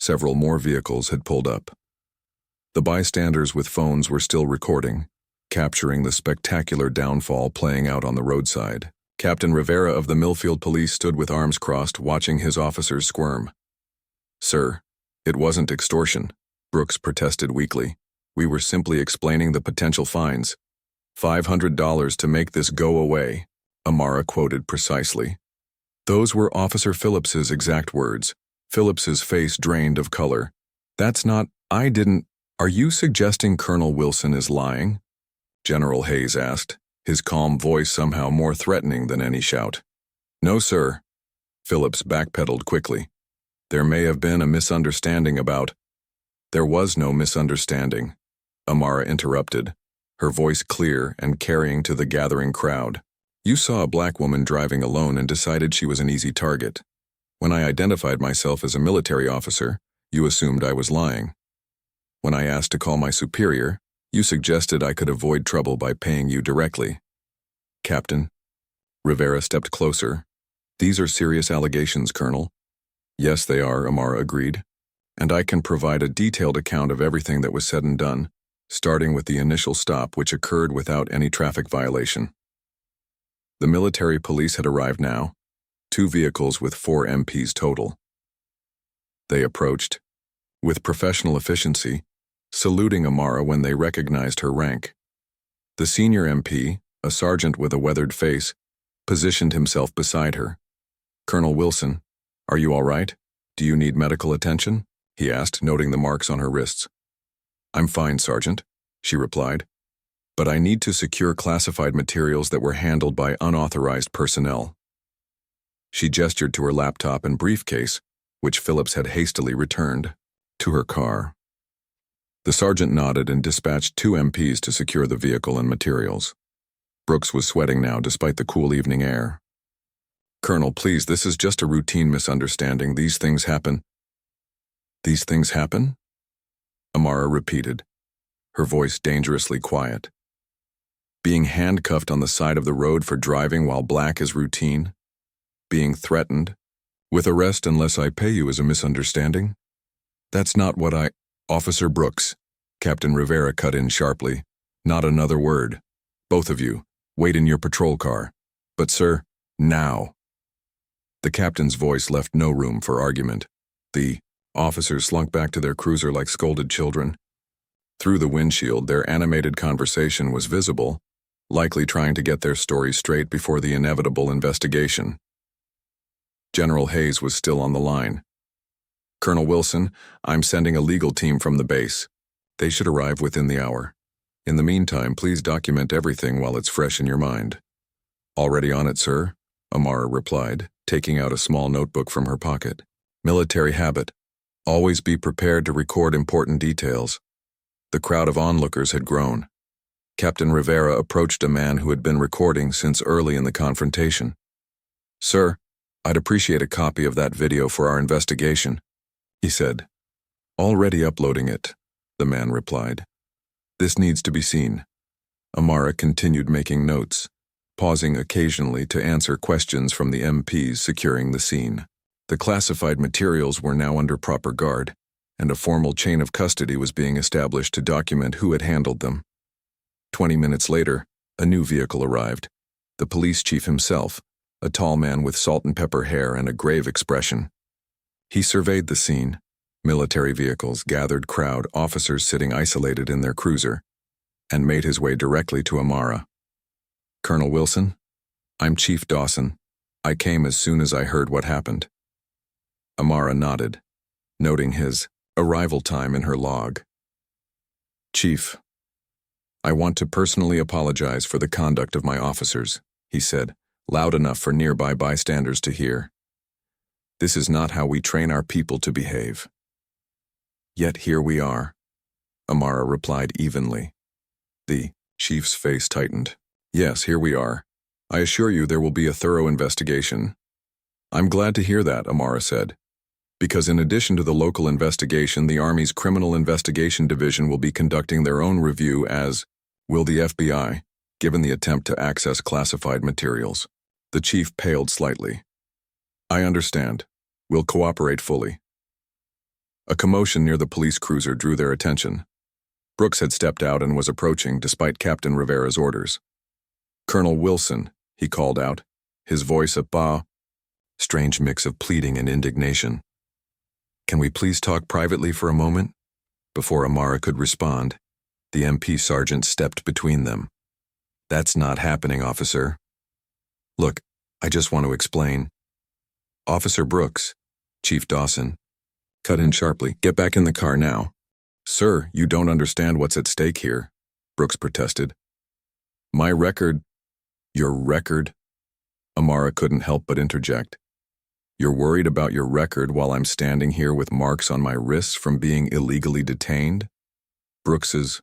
Several more vehicles had pulled up. The bystanders with phones were still recording, capturing the spectacular downfall playing out on the roadside. Captain Rivera of the Millfield Police stood with arms crossed, watching his officers squirm. Sir, it wasn't extortion, Brooks protested weakly. We were simply explaining the potential fines. $500 to make this go away, Amara quoted precisely. Those were Officer Phillips's exact words. Phillips's face drained of color. That's not, Are you suggesting Colonel Wilson is lying? General Hayes asked, his calm voice somehow more threatening than any shout. No, sir. Phillips backpedaled quickly. There may have been a misunderstanding about... There was no misunderstanding, Amara interrupted, her voice clear and carrying to the gathering crowd. You saw a black woman driving alone and decided she was an easy target. When I identified myself as a military officer, you assumed I was lying. When I asked to call my superior, you suggested I could avoid trouble by paying you directly. Captain. Rivera stepped closer. These are serious allegations, Colonel. Yes, they are, Amara agreed. And I can provide a detailed account of everything that was said and done, starting with the initial stop, which occurred without any traffic violation. The military police had arrived now, 2 vehicles with 4 MPs total. They approached, with professional efficiency, saluting Amara when they recognized her rank. The senior MP, a sergeant with a weathered face, positioned himself beside her. Colonel Wilson, are you all right? Do you need medical attention? He asked, noting the marks on her wrists. I'm fine, Sergeant, she replied. But I need to secure classified materials that were handled by unauthorized personnel. She gestured to her laptop and briefcase, which Phillips had hastily returned, to her car. The sergeant nodded and dispatched 2 MPs to secure the vehicle and materials. Brooks was sweating now despite the cool evening air. Colonel, please, this is just a routine misunderstanding. These things happen. These things happen? Amara repeated, her voice dangerously quiet. Being handcuffed on the side of the road for driving while black is routine. Being threatened with arrest unless I pay you is a misunderstanding. That's not what I— Officer Brooks, Captain Rivera cut in sharply. Not another word. Both of you, wait in your patrol car. But sir, now. The captain's voice left no room for argument. The officers slunk back to their cruiser like scolded children. Through the windshield, their animated conversation was visible, likely trying to get their story straight before the inevitable investigation. General Hayes was still on the line. Colonel Wilson, I'm sending a legal team from the base. They should arrive within the hour. In the meantime, please document everything while it's fresh in your mind. Already on it, sir, Amara replied, taking out a small notebook from her pocket. Military habit. Always be prepared to record important details. The crowd of onlookers had grown. Captain Rivera approached a man who had been recording since early in the confrontation. Sir, I'd appreciate a copy of that video for our investigation, he said. Already uploading it, the man replied. This needs to be seen. Amara continued making notes, pausing occasionally to answer questions from the MPs securing the scene. The classified materials were now under proper guard, and a formal chain of custody was being established to document who had handled them. 20 minutes later, a new vehicle arrived. The police chief himself, a tall man with salt and pepper hair and a grave expression. He surveyed the scene. Military vehicles, gathered crowd, officers sitting isolated in their cruiser, and made his way directly to Amara. Colonel Wilson, I'm Chief Dawson. I came as soon as I heard what happened. Amara nodded, noting his arrival time in her log. Chief, I want to personally apologize for the conduct of my officers, he said, loud enough for nearby bystanders to hear. This is not how we train our people to behave. Yet here we are, Amara replied evenly. The chief's face tightened. Yes, here we are. I assure you there will be a thorough investigation. I'm glad to hear that, Amara said, because in addition to the local investigation, the Army's Criminal Investigation Division will be conducting their own review, as will the FBI, given the attempt to access classified materials. The chief paled slightly. I understand. We'll cooperate fully. A commotion near the police cruiser drew their attention. Brooks had stepped out and was approaching despite Captain Rivera's orders. Colonel Wilson, he called out, his voice a strange mix of pleading and indignation. Can we please talk privately for a moment? Before Amara could respond, the MP sergeant stepped between them. That's not happening, officer. Look, I just want to explain. Officer Brooks, Chief Dawson, cut in sharply. Get back in the car now. Sir, you don't understand what's at stake here, Brooks protested. My record— Your record? Amara couldn't help but interject. You're worried about your record while I'm standing here with marks on my wrists from being illegally detained? Brooks's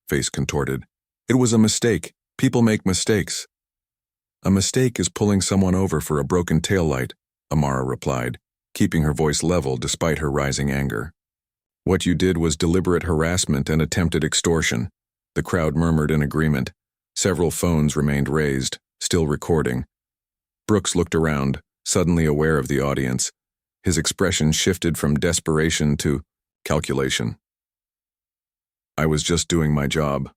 face contorted. It was a mistake. People make mistakes. A mistake is pulling someone over for a broken taillight, Amara replied, keeping her voice level despite her rising anger. What you did was deliberate harassment and attempted extortion. The crowd murmured in agreement. Several phones remained raised, still recording. Brooks looked around, suddenly aware of the audience. His expression shifted from desperation to calculation. I was just doing my job.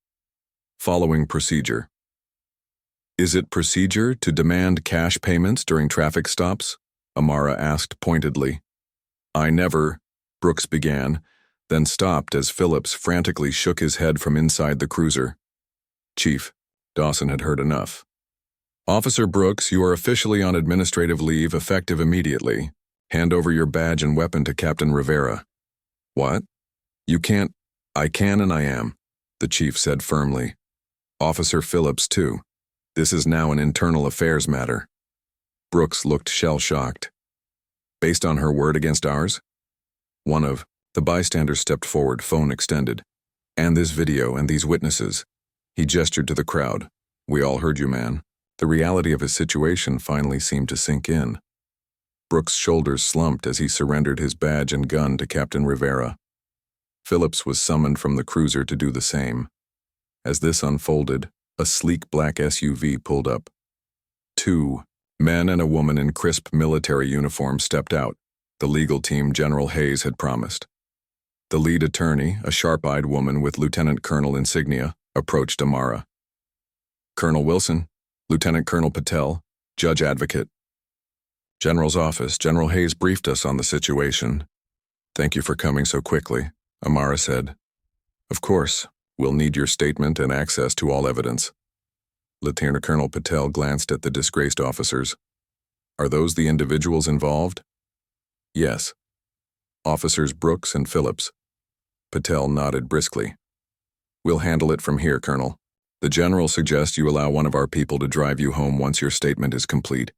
Following procedure. Is it procedure to demand cash payments during traffic stops? Amara asked pointedly. I never, Brooks began, then stopped as Phillips frantically shook his head from inside the cruiser. Chief, Dawson had heard enough. Officer Brooks, you are officially on administrative leave effective immediately. Hand over your badge and weapon to Captain Rivera. What? You can't. I can and I am, the chief said firmly. Officer Phillips, too. This is now an internal affairs matter. Brooks looked shell-shocked. Based on her word against ours? One of the bystanders stepped forward, phone extended. And this video and these witnesses. He gestured to the crowd. We all heard you, man. The reality of his situation finally seemed to sink in. Brooks' shoulders slumped as he surrendered his badge and gun to Captain Rivera. Phillips was summoned from the cruiser to do the same. As this unfolded, a sleek black SUV pulled up. 2 men and a woman in crisp military uniforms stepped out, the legal team General Hayes had promised. The lead attorney, a sharp-eyed woman with Lieutenant Colonel insignia, approached Amara. Colonel Wilson, Lieutenant Colonel Patel, Judge Advocate. General's office, General Hayes briefed us on the situation. Thank you for coming so quickly, Amara said. Of course, we'll need your statement and access to all evidence. Lieutenant Colonel Patel glanced at the disgraced officers. Are those the individuals involved? Yes. Officers Brooks and Phillips. Patel nodded briskly. We'll handle it from here, Colonel. The General suggests you allow one of our people to drive you home once your statement is complete.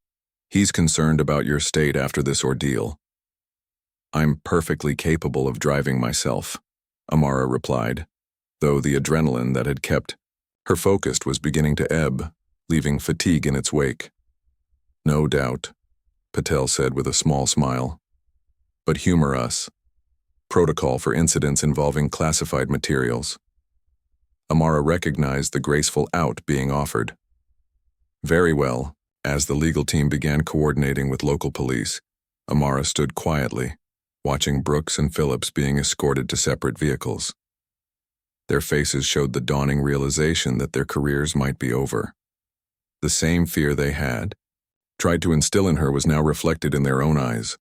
He's concerned about your state after this ordeal. I'm perfectly capable of driving myself, Amara replied, though the adrenaline that had kept her focused was beginning to ebb, leaving fatigue in its wake. No doubt, Patel said with a small smile. But humor us. Protocol for incidents involving classified materials. Amara recognized the graceful out being offered. Very well. As the legal team began coordinating with local police, Amara stood quietly, watching Brooks and Phillips being escorted to separate vehicles. Their faces showed the dawning realization that their careers might be over. The same fear they had tried to instill in her was now reflected in their own eyes.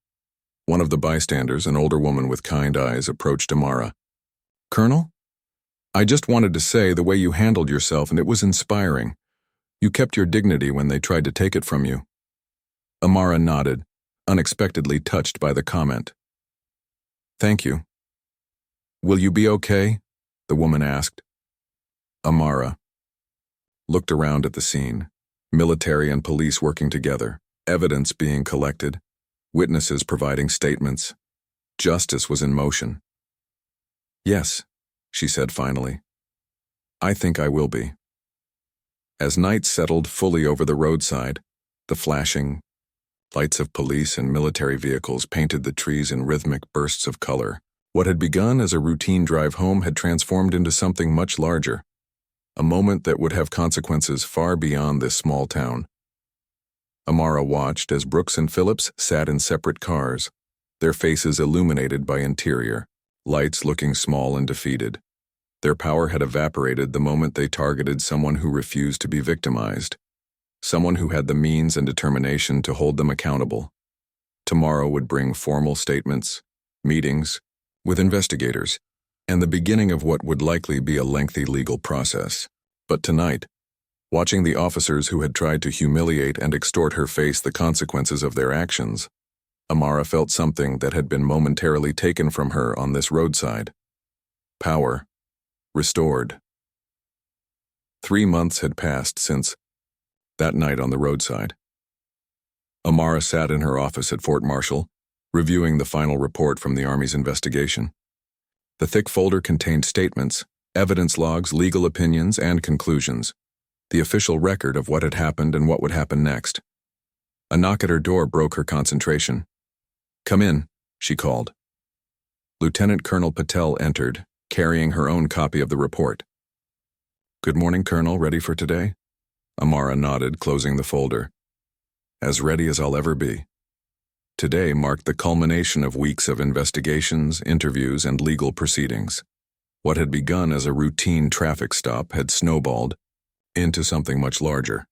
One of the bystanders, an older woman with kind eyes, approached Amara. Colonel? I just wanted to say the way you handled yourself, and it was inspiring. You kept your dignity when they tried to take it from you. Amara nodded, unexpectedly touched by the comment. Thank you. Will you be okay? The woman asked. Amara looked around at the scene, military and police working together, evidence being collected, witnesses providing statements. Justice was in motion. Yes, she said finally. I think I will be. As night settled fully over the roadside, the flashing lights of police and military vehicles painted the trees in rhythmic bursts of color. What had begun as a routine drive home had transformed into something much larger, a moment that would have consequences far beyond this small town. Amara watched as Brooks and Phillips sat in separate cars, their faces illuminated by interior lights looking small and defeated. Their power had evaporated the moment they targeted someone who refused to be victimized, someone who had the means and determination to hold them accountable. Tomorrow would bring formal statements, meetings with investigators, and the beginning of what would likely be a lengthy legal process. But tonight, watching the officers who had tried to humiliate and extort her face the consequences of their actions, Amara felt something that had been momentarily taken from her on this roadside. Power. Restored. 3 months had passed since that night on the roadside. Amara sat in her office at Fort Marshall, reviewing the final report from the Army's investigation. The thick folder contained statements, evidence logs, legal opinions, and conclusions. the official record of what had happened and what would happen next. A knock at her door broke her concentration. "Come in," she called. Lieutenant Colonel Patel entered, carrying her own copy of the report. "Good morning, Colonel. Ready for today?" Amara nodded, closing the folder. "As ready as I'll ever be." Today marked the culmination of weeks of investigations, interviews, and legal proceedings. What had begun as a routine traffic stop had snowballed into something much larger.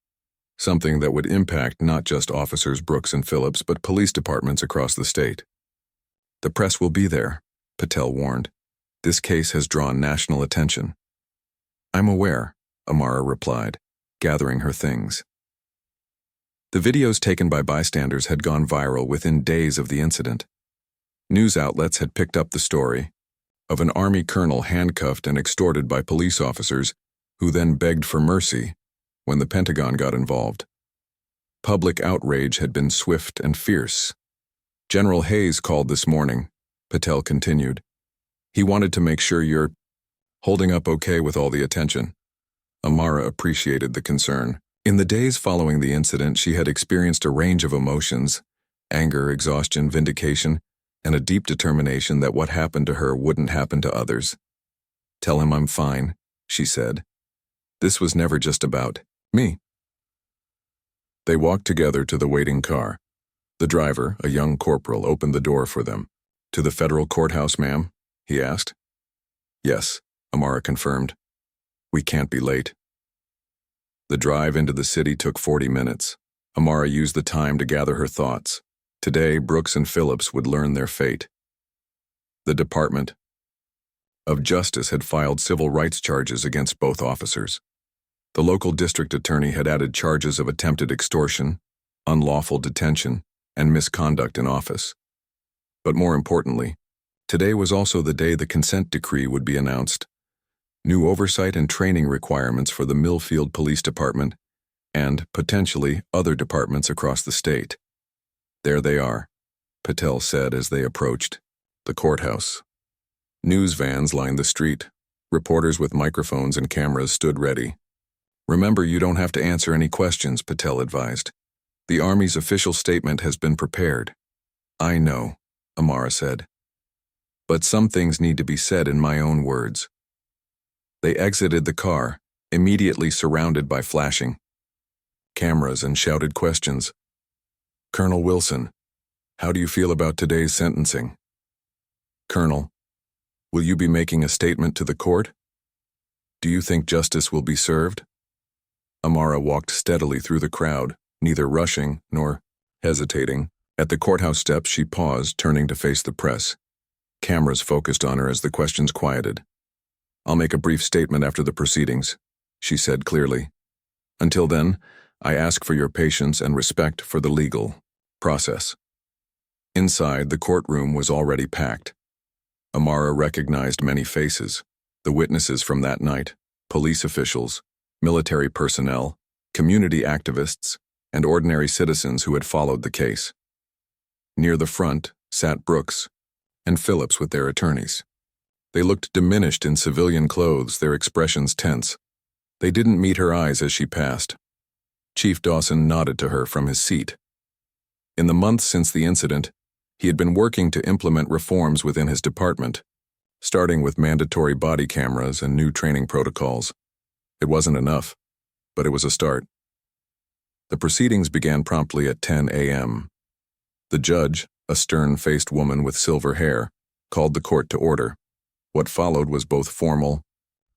Something that would impact not just Officers Brooks and Phillips, but police departments across the state. "The press will be there," Patel warned. "This case has drawn national attention." "I'm aware," Amara replied, gathering her things. The videos taken by bystanders had gone viral within days of the incident. News outlets had picked up the story of an Army colonel handcuffed and extorted by police officers who then begged for mercy when the Pentagon got involved. Public outrage had been swift and fierce. "General Hayes called this morning," Patel continued. "He wanted to make sure you're holding up okay with all the attention." Amara appreciated the concern. In the days following the incident, she had experienced a range of emotions: anger, exhaustion, vindication, and a deep determination that what happened to her wouldn't happen to others. "Tell him I'm fine," she said. "This was never just about me." They walked together to the waiting car. The driver, a young corporal, opened the door for them. "To the federal courthouse, ma'am?" he asked. "Yes," Amara confirmed. "We can't be late." The drive into the city took 40 minutes. Amara used the time to gather her thoughts. Today, Brooks and Phillips would learn their fate. The Department of Justice had filed civil rights charges against both officers. The local district attorney had added charges of attempted extortion, unlawful detention, and misconduct in office. But more importantly, today was also the day the consent decree would be announced. New oversight and training requirements for the Millfield Police Department and, potentially, other departments across the state. "There they are," Patel said as they approached the courthouse. News vans lined the street. Reporters with microphones and cameras stood ready. "Remember, you don't have to answer any questions," Patel advised. "The Army's official statement has been prepared." "I know," Amara said. "But some things need to be said in my own words." They exited the car, immediately surrounded by flashing cameras and shouted questions. "Colonel Wilson, how do you feel about today's sentencing?" "Colonel, will you be making a statement to the court? Do you think justice will be served?" Amara walked steadily through the crowd, neither rushing nor hesitating. At the courthouse steps, she paused, turning to face the press. Cameras focused on her as the questions quieted. "I'll make a brief statement after the proceedings," she said clearly. "Until then, I ask for your patience and respect for the legal process." Inside, the courtroom was already packed. Amara recognized many faces: the witnesses from that night, police officials, military personnel, community activists, and ordinary citizens who had followed the case. Near the front sat Brooks and Phillips with their attorneys. They looked diminished in civilian clothes, their expressions tense. They didn't meet her eyes as she passed. Chief Dawson nodded to her from his seat. In the months since the incident, he had been working to implement reforms within his department, starting with mandatory body cameras and new training protocols. It wasn't enough, but it was a start. The proceedings began promptly at 10 a.m. The judge, a stern-faced woman with silver hair, called the court to order. What followed was both formal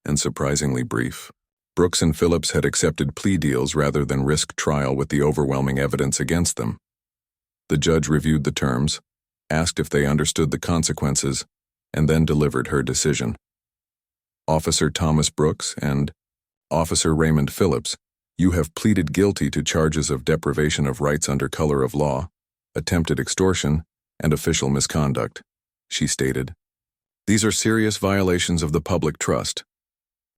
and surprisingly brief. Brooks and Phillips had accepted plea deals rather than risk trial with the overwhelming evidence against them. The judge reviewed the terms, asked if they understood the consequences, and then delivered her decision. "Officer Thomas Brooks and Officer Raymond Phillips, you have pleaded guilty to charges of deprivation of rights under color of law, attempted extortion, and official misconduct," she stated. "These are serious violations of the public trust."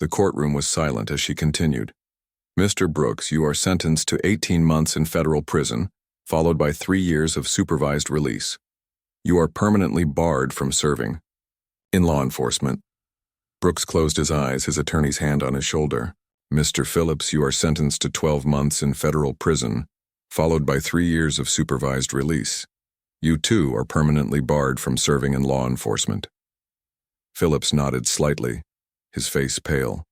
The courtroom was silent as she continued. "Mr. Brooks, you are sentenced to 18 months in federal prison, followed by 3 years of supervised release. You are permanently barred from serving in law enforcement." Brooks closed his eyes, his attorney's hand on his shoulder. Mr. Phillips, you are sentenced to 12 months in federal prison, followed by 3 years of supervised release. You too are permanently barred from serving in law enforcement." Phillips nodded slightly, his face pale.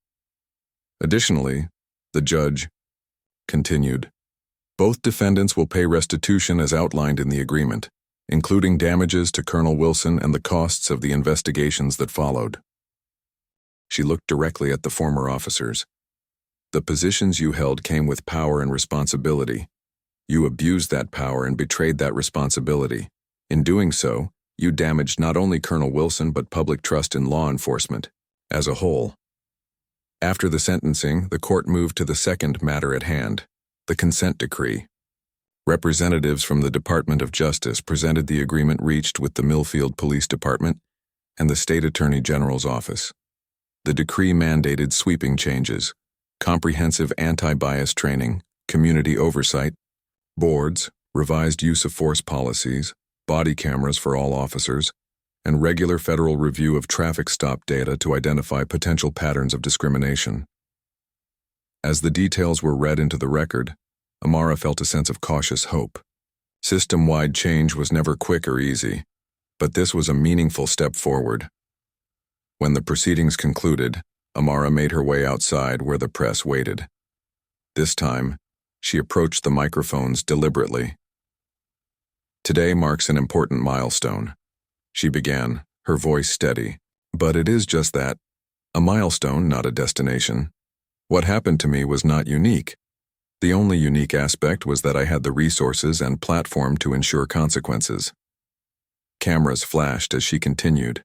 Additionally, the judge continued, "Both defendants will pay restitution as outlined in the agreement, including damages to Colonel Wilson and the costs of the investigations that followed." She looked directly at the former officers. "The positions you held came with power and responsibility. You abused that power and betrayed that responsibility. In doing so, you damaged not only Colonel Wilson but public trust in law enforcement as a whole." After the sentencing, the court moved to the second matter at hand, the consent decree. Representatives from the Department of Justice presented the agreement reached with the Millfield Police Department and the State Attorney General's office. The decree mandated sweeping changes, comprehensive anti-bias training, community oversight, boards, revised use of force policies, body cameras for all officers, and regular federal review of traffic stop data to identify potential patterns of discrimination. As the details were read into the record, Amara felt a sense of cautious hope. System-wide change was never quick or easy, but this was a meaningful step forward. When the proceedings concluded, Amara made her way outside where the press waited. This time, she approached the microphones deliberately. "Today marks an important milestone," she began, her voice steady. "But it is just that, a milestone, not a destination. What happened to me was not unique. The only unique aspect was that I had the resources and platform to ensure consequences." Cameras flashed as she continued.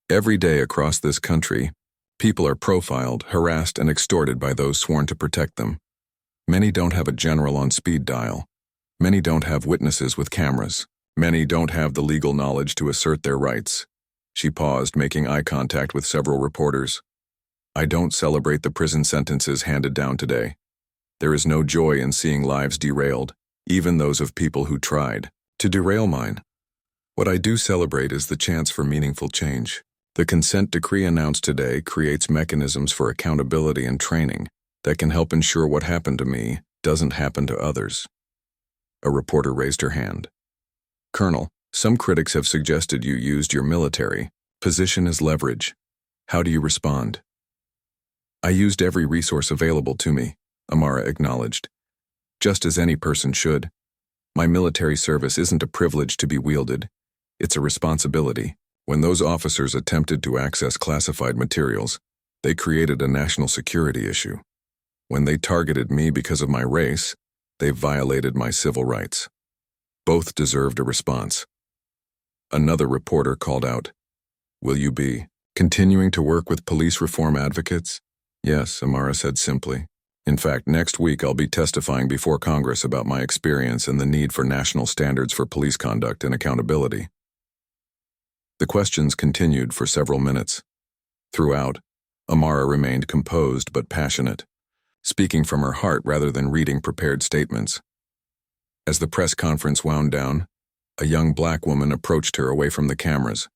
"Every day across this country, people are profiled, harassed, and extorted by those sworn to protect them. Many don't have a general on speed dial. Many don't have witnesses with cameras. Many don't have the legal knowledge to assert their rights." She paused, making eye contact with several reporters. "I don't celebrate the prison sentences handed down today. There is no joy in seeing lives derailed, even those of people who tried to derail mine. What I do celebrate is the chance for meaningful change. The consent decree announced today creates mechanisms for accountability and training that can help ensure what happened to me doesn't happen to others." A reporter raised her hand. "Colonel, some critics have suggested you used your military position as leverage. How do you respond?" "I used every resource available to me," Amara acknowledged. "Just as any person should. My military service isn't a privilege to be wielded. It's a responsibility. When those officers attempted to access classified materials, they created a national security issue. When they targeted me because of my race, they violated my civil rights. Both deserved a response." Another reporter called out, "Will you be continuing to work with police reform advocates?" "Yes," Amara said simply. "In fact, next week I'll be testifying before Congress about my experience and the need for national standards for police conduct and accountability." The questions continued for several minutes. Throughout, Amara remained composed but passionate, speaking from her heart rather than reading prepared statements. As the press conference wound down, a young black woman approached her away from the cameras.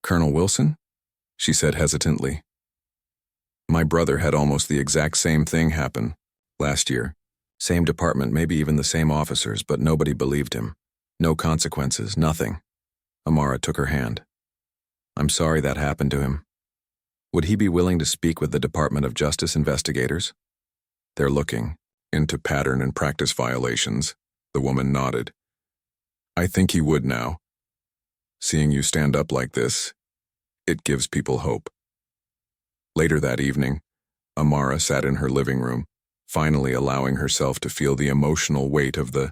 "Colonel Wilson?" she said hesitantly. "My brother had almost the exact same thing happen last year. Same department, maybe even the same officers, but nobody believed him. No consequences, nothing." Amara took her hand. "I'm sorry that happened to him. Would he be willing to speak with the Department of Justice investigators? They're looking into pattern and practice violations." The woman nodded. "I think he would now. Seeing you stand up like this, it gives people hope." Later that evening, Amara sat in her living room, finally allowing herself to feel the emotional weight of the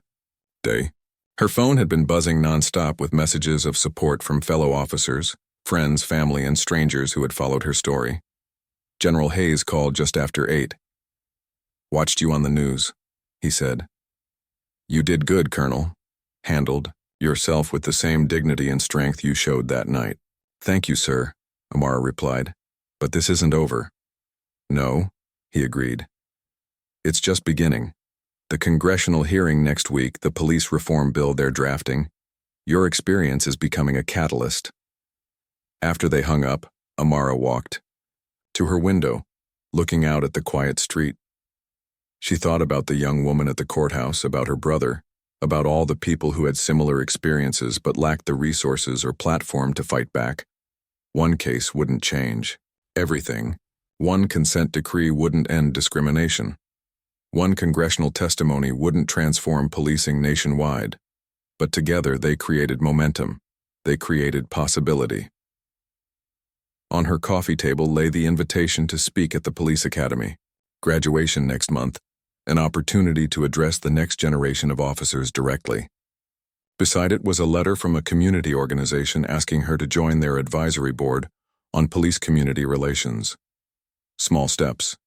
day. Her phone had been buzzing nonstop with messages of support from fellow officers, friends, family, and strangers who had followed her story. General Hayes called just after 8. "Watched you on the news," he said. "You did good, Colonel. Handled yourself with the same dignity and strength you showed that night." "Thank you, sir," Amara replied. "But this isn't over." "No," he agreed. "It's just beginning. The congressional hearing next week, the police reform bill they're drafting. Your experience is becoming a catalyst." After they hung up, Amara walked to her window, looking out at the quiet street. She thought about the young woman at the courthouse, about her brother, about all the people who had similar experiences but lacked the resources or platform to fight back. One case wouldn't change everything. One consent decree wouldn't end discrimination. One congressional testimony wouldn't transform policing nationwide. But together they created momentum. They created possibility. On her coffee table lay the invitation to speak at the police academy. Graduation next month. An opportunity to address the next generation of officers directly. Beside it was a letter from a community organization asking her to join their advisory board on police community relations. Small steps.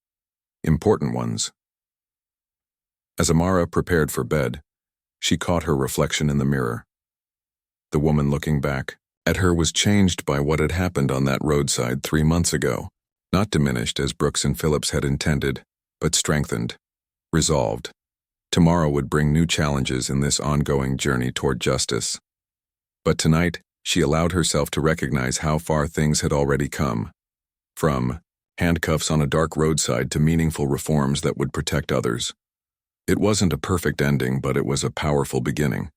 Important ones. As Amara prepared for bed, she caught her reflection in the mirror. The woman looking back at her was changed by what had happened on that roadside 3 months ago, not diminished as Brooks and Phillips had intended, but strengthened. Resolved. Tomorrow would bring new challenges in this ongoing journey toward justice. But tonight, she allowed herself to recognize how far things had already come. From handcuffs on a dark roadside to meaningful reforms that would protect others. It wasn't a perfect ending, but it was a powerful beginning.